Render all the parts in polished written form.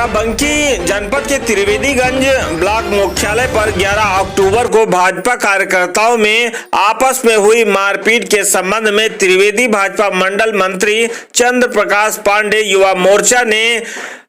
बाराबंकी जनपद के त्रिवेदीगंज ब्लॉक मुख्यालय पर 11 अक्टूबर को भाजपा कार्यकर्ताओं में आपस में हुई मारपीट के संबंध में त्रिवेदी भाजपा मंडल मंत्री चंद्र प्रकाश पांडे युवा मोर्चा ने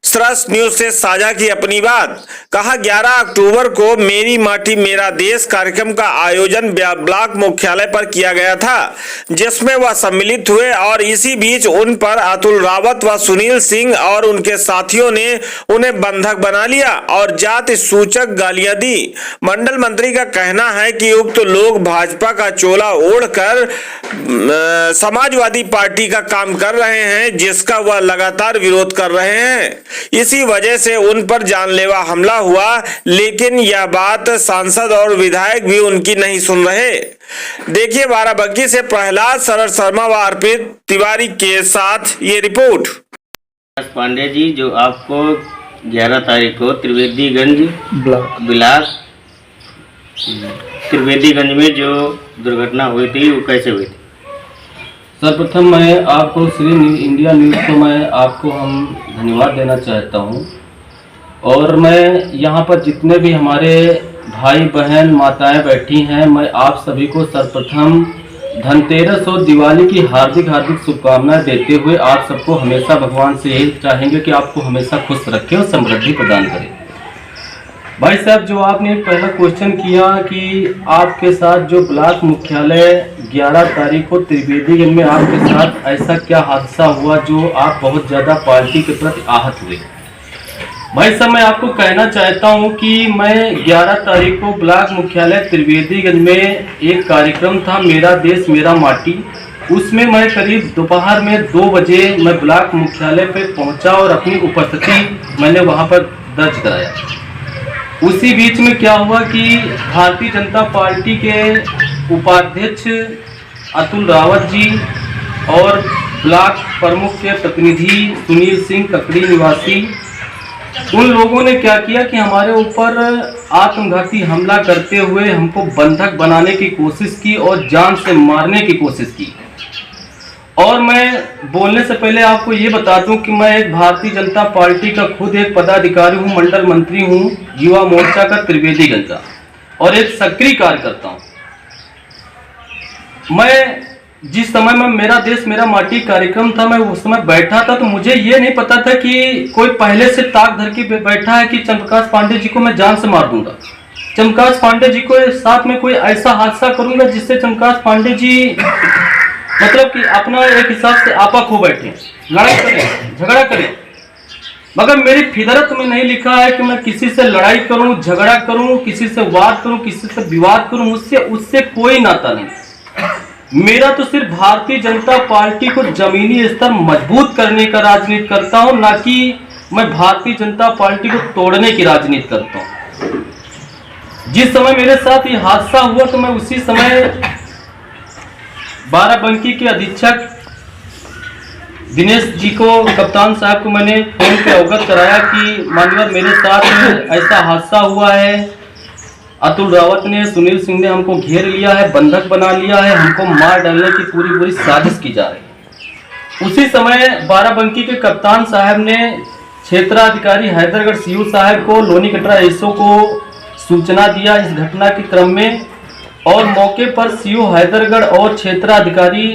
सरस न्यूज से साझा की अपनी बात। कहा 11 अक्टूबर को मेरी माटी मेरा देश कार्यक्रम का आयोजन ब्लॉक मुख्यालय पर किया गया था, जिसमें वह सम्मिलित हुए और इसी बीच उन पर अतुल रावत व सुनील सिंह और उनके साथियों ने उन्हें बंधक बना लिया और जाति सूचक गालियां दी। मंडल मंत्री का कहना है कि उक्त लोग भाजपा का चोला ओढ़कर समाजवादी पार्टी का काम कर रहे हैं, जिसका वह लगातार विरोध कर रहे हैं। इसी वजह से उन पर जानलेवा हमला हुआ, लेकिन यह बात सांसद और विधायक भी उनकी नहीं सुन रहे। देखिए बाराबंकी से प्रहलाद शरद शर्मा व अर्पित तिवारी के साथ ये रिपोर्ट। पांडे जी, जो आपको 11 तारीख को त्रिवेदीगंज ब्लॉक त्रिवेदीगंज में जो दुर्घटना हुई थी वो कैसे हुई थी? सर्वप्रथम मैं आपको श्री इंडिया न्यूज़ को मैं आपको हम धन्यवाद देना चाहता हूं। और मैं यहां पर जितने भी हमारे भाई बहन माताएं बैठी हैं, मैं आप सभी को सर्वप्रथम धनतेरस और दिवाली की हार्दिक शुभकामनाएं देते हुए आप सबको हमेशा भगवान से यही चाहेंगे कि आपको हमेशा खुश रखे और समृद्धि प्रदान करे। भाई साहब, जो आपने एक पहला क्वेश्चन किया कि आपके साथ जो ब्लॉक मुख्यालय 11 तारीख को त्रिवेदीगंज में आपके साथ ऐसा क्या हादसा हुआ जो आप बहुत ज़्यादा पार्टी के प्रति आहत हुए। भाई साहब, मैं आपको कहना चाहता हूं कि मैं 11 तारीख को ब्लॉक मुख्यालय त्रिवेदीगंज में एक कार्यक्रम था मेरा देश मेरा माटी, उसमें मैं करीब दोपहर में 2 बजे मैं ब्लॉक मुख्यालय पे पहुंचा और अपनी उपस्थिति मैंने वहां पर दर्ज कराया। उसी बीच में क्या हुआ कि भारतीय जनता पार्टी के उपाध्यक्ष अतुल रावत जी और ब्लॉक प्रमुख के प्रतिनिधि सुनील सिंह ककड़ी निवासी, उन लोगों ने क्या किया कि हमारे ऊपर आत्मघाती हमला करते हुए हमको बंधक बनाने की कोशिश की और जान से मारने की कोशिश की। और मैं बोलने से पहले आपको ये बता दूं कि मैं एक भारतीय जनता पार्टी का खुद एक पदाधिकारी हूं, मंडल मंत्री हूं, युवा मोर्चा का त्रिवेदीगंज का, और एक सक्रिय कार्यकर्ता हूं। मैं जिस समय में मेरा देश मेरा माटी कार्यक्रम था, मैं उस समय बैठा था, तो मुझे ये नहीं पता था कि कोई पहले से ताक धर के बैठा है कि चंद्रप्रकाश पांडे जी को मैं जान से मार दूंगा, चंद्रप्रकाश पांडे जी को साथ में कोई ऐसा हादसा करूंगा जिससे चंद्रप्रकाश पांडे जी मतलब कि अपना एक हिसाब से आपा खो बैठे, लड़ाई करें, झगड़ा करें। मगर मेरी फितरत में नहीं लिखा है कि मैं किसी से लड़ाई करूं, झगड़ा करूं, किसी से वाद करूं, किसी से विवाद करूं, उससे कोई नाता नहीं। मेरा तो सिर्फ भारतीय जनता पार्टी को जमीनी स्तर मजबूत करने का राजनीति करता हूं, ना कि मैं भारतीय जनता पार्टी को तोड़ने की राजनीति करता हूं। जिस समय मेरे साथ ये हादसा हुआ तो मैं उसी समय बाराबंकी के अधीक्षक दिनेश जी को, कप्तान साहब को मैंने फोन पे अवगत कराया कि माननीय मेरे साथ ऐसा हादसा हुआ है, अतुल रावत ने, सुनील सिंह ने हमको घेर लिया है, बंधक बना लिया है, हमको मार डालने की पूरी साजिश की जा रही है। उसी समय बाराबंकी के कप्तान साहब ने क्षेत्राधिकारी हैदरगढ़ सीयू साहब को, लोनी कटरा एसओ को सूचना दिया इस घटना के क्रम में, और मौके पर सीयू हैदरगढ़ और क्षेत्राधिकारी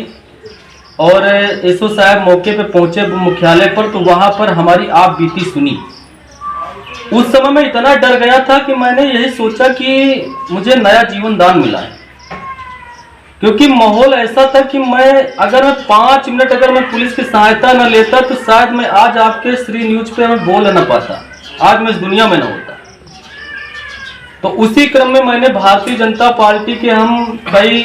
और एसओ साहब मौके पर पहुंचे मुख्यालय पर, तो वहां पर हमारी आप बीती सुनी। उस समय मैं इतना डर गया था कि मैंने यही सोचा कि मुझे नया जीवन दान मिला है, क्योंकि माहौल ऐसा था कि अगर 5 मिनट अगर मैं पुलिस की सहायता न लेता तो शायद मैं आज आपके श्री न्यूज पे मैं बोल न पाता, आज मैं इस दुनिया में न होता। तो उसी क्रम में मैंने भारतीय जनता पार्टी के हम कई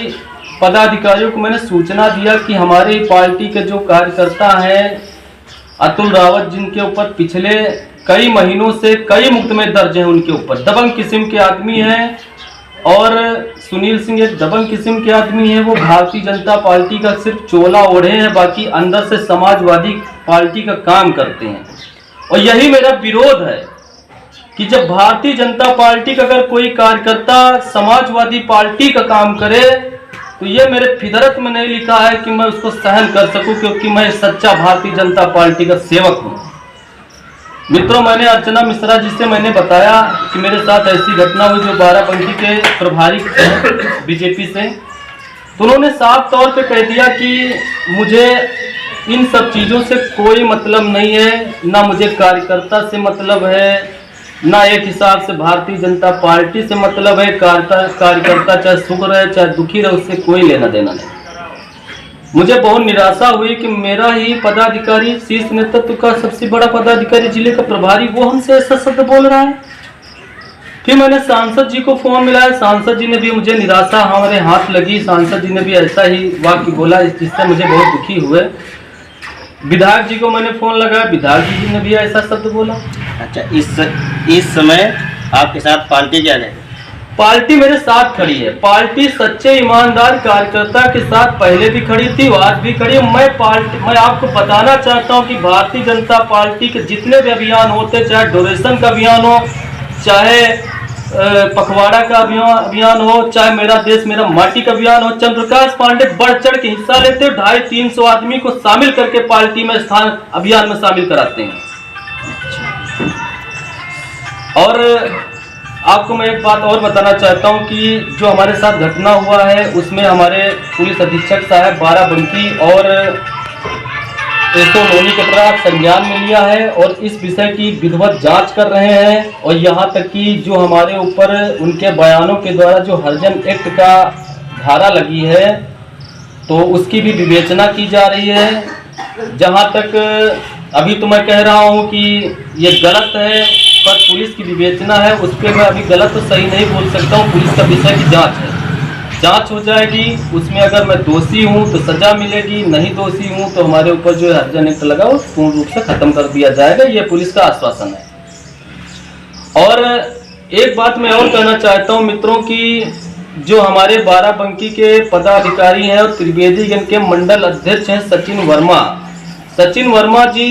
पदाधिकारियों को मैंने सूचना दिया कि हमारी पार्टी के जो कार्यकर्ता हैं अतुल रावत, जिनके ऊपर पिछले कई महीनों से कई मुकदमे दर्ज हैं, उनके ऊपर दबंग किस्म के आदमी हैं, और सुनील सिंह एक दबंग किस्म के आदमी हैं। वो भारतीय जनता पार्टी का सिर्फ चोला ओढ़े हैं, बाकी अंदर से समाजवादी पार्टी का काम करते हैं। और यही मेरा विरोध है कि जब भारतीय जनता पार्टी का अगर कोई कार्यकर्ता समाजवादी पार्टी का काम करे तो ये मेरे फितरत में नहीं लिखा है कि मैं उसको सहन कर सकूं, क्योंकि मैं सच्चा भारतीय जनता पार्टी का सेवक हूं। मित्रों, मैंने अर्चना मिश्रा जी से मैंने बताया कि मेरे साथ ऐसी घटना हुई, जो बाराबंकी के प्रभारी बीजेपी से, तो उन्होंने साफ तौर पे कह दिया कि मुझे इन सब चीज़ों से कोई मतलब नहीं है, ना मुझे कार्यकर्ता से मतलब है, ना एक हिसाब से भारतीय जनता पार्टी से मतलब है। कार्यकर्ता चाहे सुख रहे चाहे दुखी रहे, उससे कोई लेना देना नहीं। मुझे बहुत निराशा हुई कि मेरा ही पदाधिकारी, शीर्ष नेतृत्व का सबसे बड़ा पदाधिकारी, जिले का प्रभारी, वो हमसे ऐसा शब्द बोल रहा है। फिर मैंने सांसद जी को फोन मिलाया, सांसद जी ने भी मुझे निराशा हमारे हाथ लगी, सांसद जी ने भी ऐसा ही वाक्य बोला, जिससे मुझे बहुत दुखी हुए। विधायक जी को मैंने फोन लगाया, विधायक जी ने भी ऐसा शब्द बोला। अच्छा, इस समय आपके साथ पार्टी क्या है? पार्टी मेरे साथ खड़ी है। पार्टी सच्चे ईमानदार कार्यकर्ता के साथ पहले भी खड़ी थी, आज भी खड़ी है। मैं आपको बताना चाहता हूं कि भारतीय जनता पार्टी के जितने भी अभियान होते, चाहे डोनेशन का अभियान हो, चाहे पखवाड़ा का अभियान हो, चाहे मेरा देश मेरा माटी का अभियान हो, चंद्रप्रकाश पांडे बढ़ चढ़ के हिस्सा लेते, 250-300 आदमी को शामिल करके पार्टी में अभियान में शामिल कराते हैं। और आपको मैं एक बात और बताना चाहता हूं कि जो हमारे साथ घटना हुआ है, उसमें हमारे पुलिस अधीक्षक साहब बाराबंकी और एसओ लोनी कटरा संज्ञान में लिया है और इस विषय की विधिवत जांच कर रहे हैं। और यहाँ तक कि जो हमारे ऊपर उनके बयानों के द्वारा जो हरिजन एक्ट का धारा लगी है, तो उसकी भी विवेचना की जा रही है। जहाँ तक अभी तो मैं कह रहा हूँ कि ये गलत है, पर पुलिस की विवेचना है, उस पर मैं अभी गलत तो सही नहीं बोल सकता हूँ। पुलिस का विषय की जांच है, जांच हो जाएगी, उसमें अगर मैं दोषी हूँ तो सजा मिलेगी, नहीं दोषी हूँ तो हमारे ऊपर जो हरिजन एक्ट लगा वो पूर्ण रूप से खत्म कर दिया जाएगा। ये पुलिस का आश्वासन है। और एक बात मैं और कहना चाहता हूँ मित्रों की, जो हमारे बाराबंकी के पदाधिकारी हैं और त्रिवेदीगंज के मंडल अध्यक्ष हैं सचिन वर्मा जी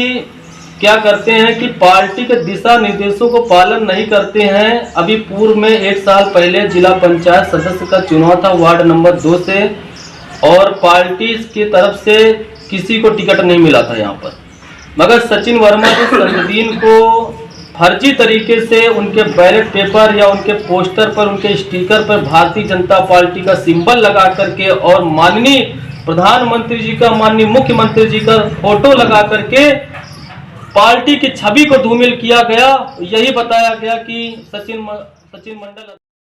क्या करते हैं कि पार्टी के दिशा निर्देशों को पालन नहीं करते हैं। अभी पूर्व में 1 साल पहले जिला पंचायत सदस्य का चुनाव था वार्ड नंबर 2 से, और पार्टी की तरफ से किसी को टिकट नहीं मिला था यहाँ पर, मगर सचिन वर्मा जी संसदीन को फर्जी तरीके से उनके बैलेट पेपर या उनके पोस्टर पर, उनके स्टिकर पर भारतीय जनता पार्टी का सिंबल लगा करके और माननीय प्रधानमंत्री जी का, माननीय मुख्यमंत्री जी का फोटो लगा करके पार्टी की छवि को धूमिल किया गया। यही बताया गया कि सचिन मंडल